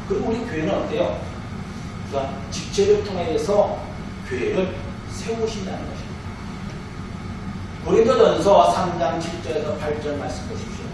그리고 우리 교회는 어때요? 그러니까 직제를 통해서 교회를 세우신다는 것입니다. 고린도전서 3장 7절에서 8절 말씀 보십시오.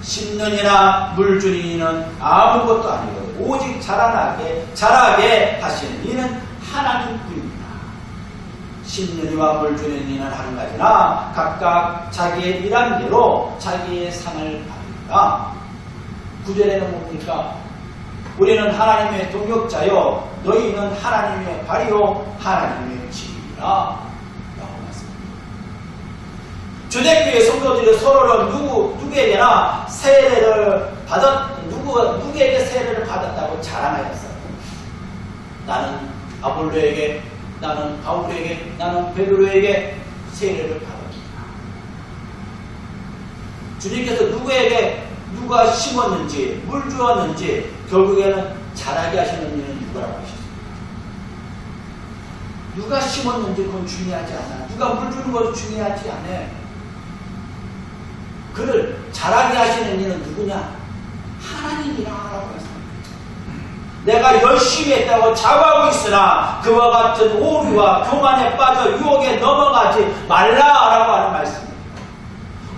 심는 이나 물 주는 이는 아무것도 아니고 오직 자라게 하시는 이는 하나님뿐입니다. 심는 이와 물 주는 이는 한 가지나 각각 자기의 일한 대로 자기의 상을 받으리라. 9절에는 뭡니까? 우리는 하나님의 동역자요 너희는 하나님의 발이요 하나님의 집이라 라고 말씀합니다. 초대교회 성도들이 서로를 누구에게나 세례를 누구에게 세례를 받았다고 자랑하였어요. 나는 아볼로에게, 나는 바울에게, 나는 베드로에게 세례를 받았다. 주님께서 누가 심었는지 물 주었는지 결국에는 자라게 하시는 일은 누구라고 하셨습니다. 누가 심었는지 그건 중요하지 않아. 누가 물 주는 것도 중요하지 않아. 그를 자라게 하시는 일은 누구냐? 하나님이라고 했습니다. 내가 열심히 했다고 자부하고 있으나 그와 같은 오류와 교만에 빠져 유혹에 넘어가지 말라라고 하는 말씀입니다.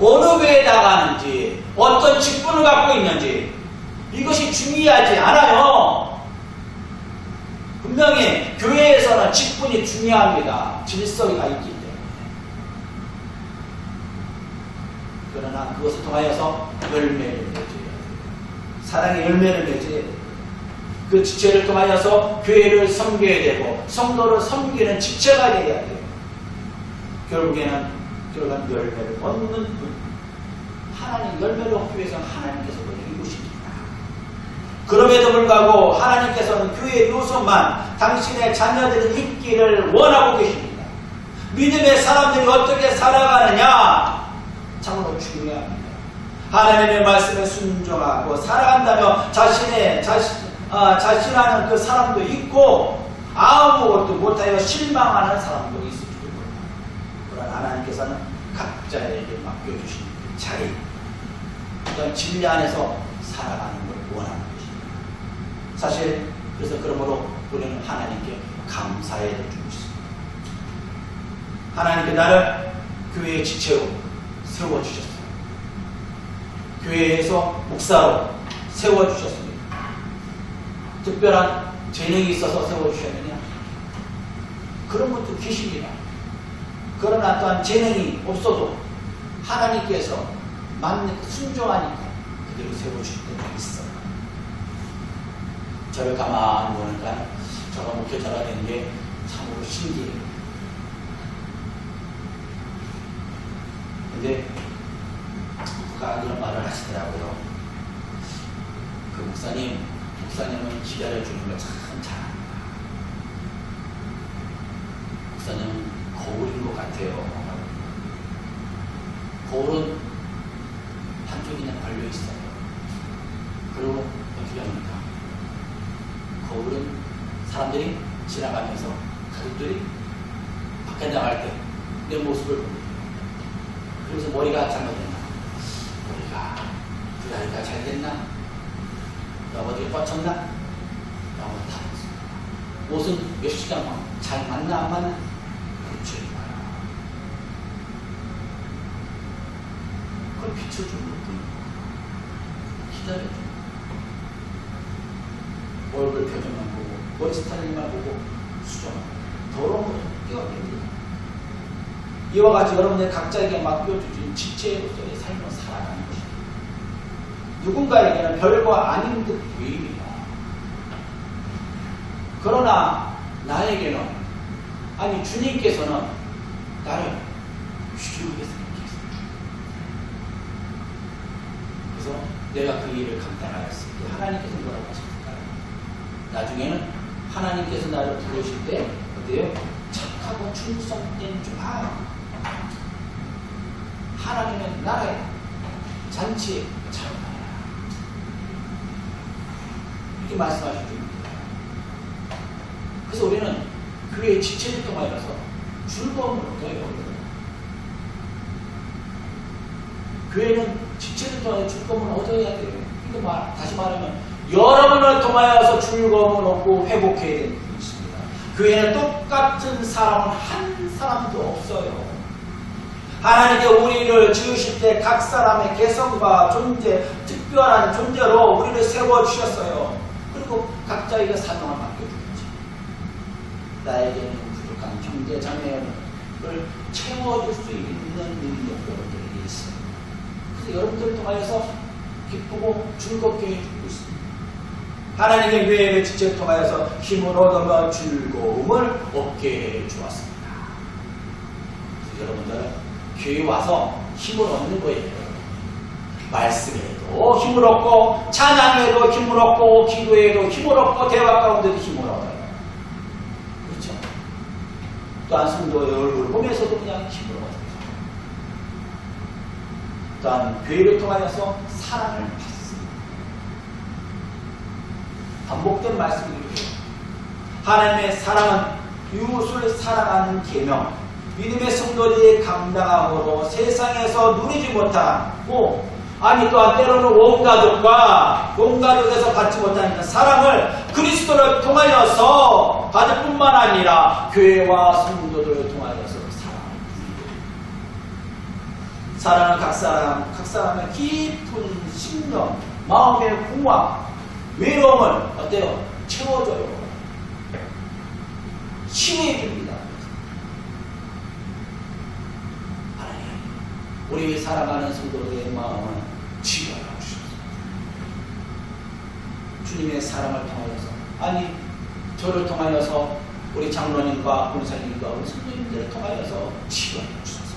어느 교회에 나가는지 어떤 직분을 갖고 있는지 이것이 중요하지 않아요. 분명히 교회에서는 직분이 중요합니다. 질서가 있기 때문에. 그러나 그것을 통하여서 열매를 맺어야 돼요. 사랑의 열매를 맺어야 돼요. 그 지체를 통하여서 교회를 섬겨야 되고 성도를 섬기는 지체가 되어야 돼요. 결국에는 열매를 얻는 분. 하나님 열매를 얻기 위해서 하나님께서 이루십니다. 그럼에도 불구하고 하나님께서는 교회의 요소만 당신의 자녀들이 있기를 원하고 계십니다. 믿음의 사람들이 어떻게 살아가느냐 참으로 중요합니다. 하나님의 말씀에 순종하고 살아간다며 자신하는 그 사람도 있고 아무것도 못하여 실망하는 사람도 있을 줄 몰라요. 그러나 하나님께서는 각자에게 맡겨주신 그 자리, 어떤 진리 안에서 살아가는 걸 원하는 것입니다. 사실 그래서 그러므로 우리는 하나님께 감사해야 될 줄 믿습니다. 하나님께 나를 교회의 지체로 세워주셨어요. 교회에서 목사로 세워주셨습니다. 특별한 재능이 있어서 세워주셨느냐? 그런 것도 계십니다. 그러나 또한 재능이 없어도 하나님께서 순종하니까 그대로 세워주실 때가 있어요. 저를 가만히 보니까 저가 목회자가 된 게 참으로 신기해요. 근데 누가 이런 말을 하시더라고요. 그 목사님은 기다려주는 걸 참 잘합니다. 목사님은 거울인 것 같아요. 거울은 한쪽이 그냥 걸려있어요. 그리고 어떻게 합니까? 거울은 사람들이 지나가면서 가족들이 밖에 나갈 때 내 모습을 봅니다. 그래서 머리가 잘못됐나? 머리가 그 다리가 잘 됐나? 나 어디가 뻗쳤나? 라고 다 했습니다. 옷은 몇 시간 잘 맞나 안 맞나? 그렇죠. 그걸 비춰주는 분 기다려줘. 얼굴 표정만 보고 머리 스타일만 보고 수정하고 더러운 것도 띄워냅니다. 이와 같이 여러분들 각자에게 맡겨주신 지체로서의 삶을 살아가는 것입니다. 누군가에게는 별거 아닌 듯 보입니다. 그러나 나에게는 아니 주님께서는 나를 귀중하게 생각했습니다. 그래서 내가 그 일을 감당하였을 때 하나님께서 뭐라고 하셨을까요? 나중에는 하나님께서 나를 부르실 때 어때요? 착하고 충성된 자 하나님의 나라에 잔치에 참여하라 이렇게 말씀하신 중입니다. 그래서 우리는 그의 지체를 통하여서 즐거움을 얻어요. 교회는 지체를 통하여 즐거움을 얻어야 돼요. 다시 말하면 여러분을 통하여서 즐거움을 얻고 회복해야 되는 분이 있습니다. 교회는 똑같은 사람은 한 사람도 없어요. 하나님께 우리를 지으실 때 각 사람의 개성과 존재, 특별한 존재로 우리를 세워주셨어요. 그리고 각자에게 사명을 맡겨주겠죠. 나에게는 부족한 형제, 자매를 채워줄 수 있는 능력 여러분들에게 있어요. 그래서 여러분들을 통하여서 기쁘고 즐겁게 해주고 있습니다. 하나님의 교회를 직접 통하여서 힘을 얻으며 즐거움을 얻게 해주었습니다. 여러분들 교회 와서 힘을 얻는 거예요. 말씀에도 힘을 얻고 찬양에도 힘을 얻고 기도에도 힘을 얻고 대화 가운데도 힘을 얻어요. 그렇죠? 또한 성도의 얼굴을 보면서도 그냥 힘을 얻어요. 또한 교회를 통하여서 사랑을 받습니다. 반복된 말씀이에요. 하나님의 사랑은 이웃을 사랑하는 계명, 믿음의 성도들이 감당함으로 세상에서 누리지 못하고 또한 때로는 온 가족에서 받지 못하는 사랑을 그리스도를 통하여서 받을 뿐만 아니라 교회와 성도들을 통하여서 사랑은 각 사람의 깊은 심령, 마음의 공허, 외로움을 어때요? 채워줘요. 치유해줍니다. 우리 사랑하는 성도들의 마음은 치유하여 주셨습니다. 주님의 사랑을 통하여서 저를 통하여서 우리 장로님과 권사님과 우리 성도님들을 통하여서 치유하여 주셔서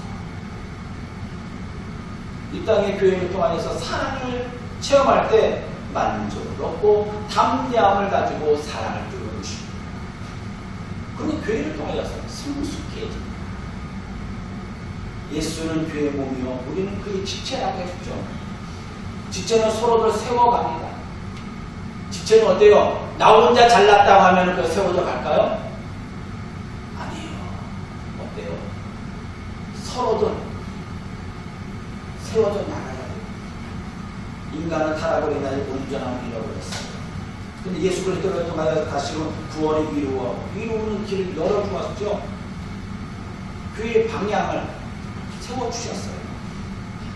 이 땅의 교회를 통하여서 사랑을 체험할 때 만족을 얻고 담대함을 가지고 사랑을 뚫어주십니다. 그리고 교회를 통하여서 성숙해집니다. 예수는 교회의 몸이요 우리는 그의 지체라고 했죠. 지체는 서로를 세워갑니다. 지체는 어때요? 나 혼자 잘났다고 하면 그 세워져 갈까요? 아니에요. 어때요? 서로들 세워져 나가야 돼요. 인간은 타락을 인하여 온전함을 잃어버렸어요. 근데 예수 그리스도를 통하여 다시금 구원을 이루는 길을 열어주었죠. 교회의 방향을 세워주셨어요.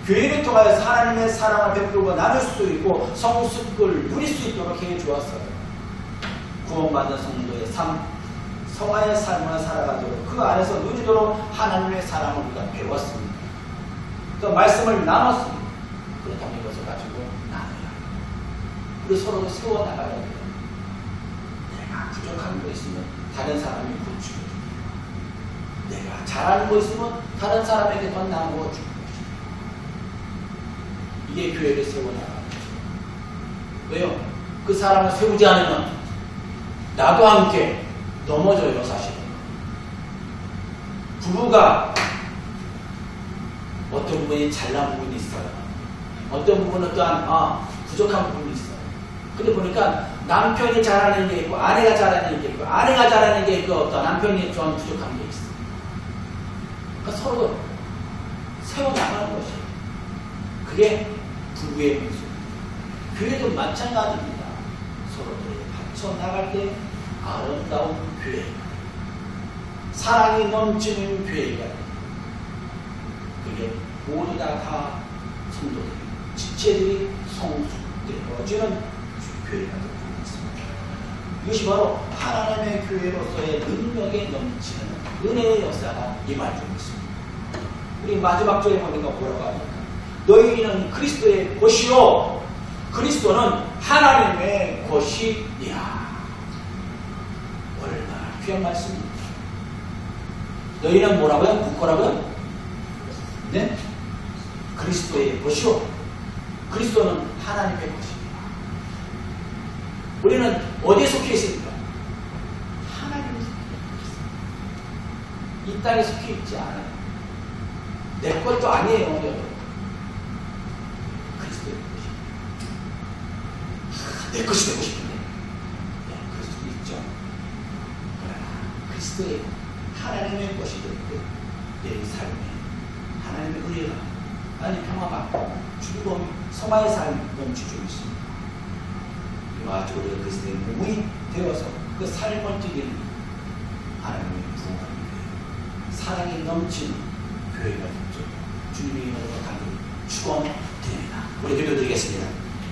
교회를 통하여 하나님의 사랑을 베풀고 나눌 수 있고 성숙을 누릴 수 있도록 해주었어요. 구원받은 성도의 삶, 성화의 삶을 살아가도록 그 안에서 누리도록 하나님의 사랑을 우리가 배웠습니다. 그 말씀을 나눴습니다. 그렇다면 이것을 가지고 나눠야 해요. 우리 서로 세워나가야 돼요. 내가 부족한 거 있으면 다른 사람이 고쳐줘요. 내가 잘하는 거 있으면 다른 사람에게 더 나누어 주는 것입니다. 이게 교회를 세워나가는 거죠. 왜요? 그 사람을 세우지 않으면 나도 함께 넘어져요, 사실. 부부가 어떤 부분이 잘난 부분이 있어요. 어떤 부분은 또한 부족한 부분이 있어요. 근데 보니까 남편이 잘하는 게 있고 아내가 잘하는 게 있고 아내가 잘하는 게 있고 어떤 남편이 좀 부족한 게 있어요. 그러니까 서로 세워나가는 것이에요. 그게 부부의 모습입니다. 교회도 마찬가지입니다. 서로들이 받쳐나갈 때 아름다운 교회, 사랑이 넘치는 교회가 그게 모두 다 성도들이, 지체들이 성숙되어지는 교회가 되고 있습니다. 이것이 바로 하나님의 교회로서의 능력에 넘치는 은혜의 역사가 임하고 있습니다. 우리 마지막 절에 보니까 뭐라고 합니까? 너희는 그리스도의 것이요 그리스도는 하나님의 것이니라. 얼마나 귀한 말씀입니다. 너희는 뭐라고요? 누구라고요? 네? 그리스도의 것이요 그리스도는 하나님의 것입니다. 우리는 어디에 속해 있습니까? 하나님에 속해 있습니다. 이 땅에 속해 있지 않아요. 내 것도 아니에요, 여러분. 그리스도의 것입니다. 내 것이 되고 싶은데. 네, 그럴 수도 있죠. 그러나 그리스도의 하나님의 것이 될 때 내 삶에 하나님의 은혜가 하나님의 평화가 즐거움, 성화의 삶이 넘치고 있습니다. 그래가지고 우리가 그리스도의 몸이 되어서 그 삶을 뛰기는 하나님의 부흥하는 교회, 사랑이 넘치는 교회가 되죠. 주님의 이름으로 간절히 축원드립니다. 우리 기도드리겠습니다.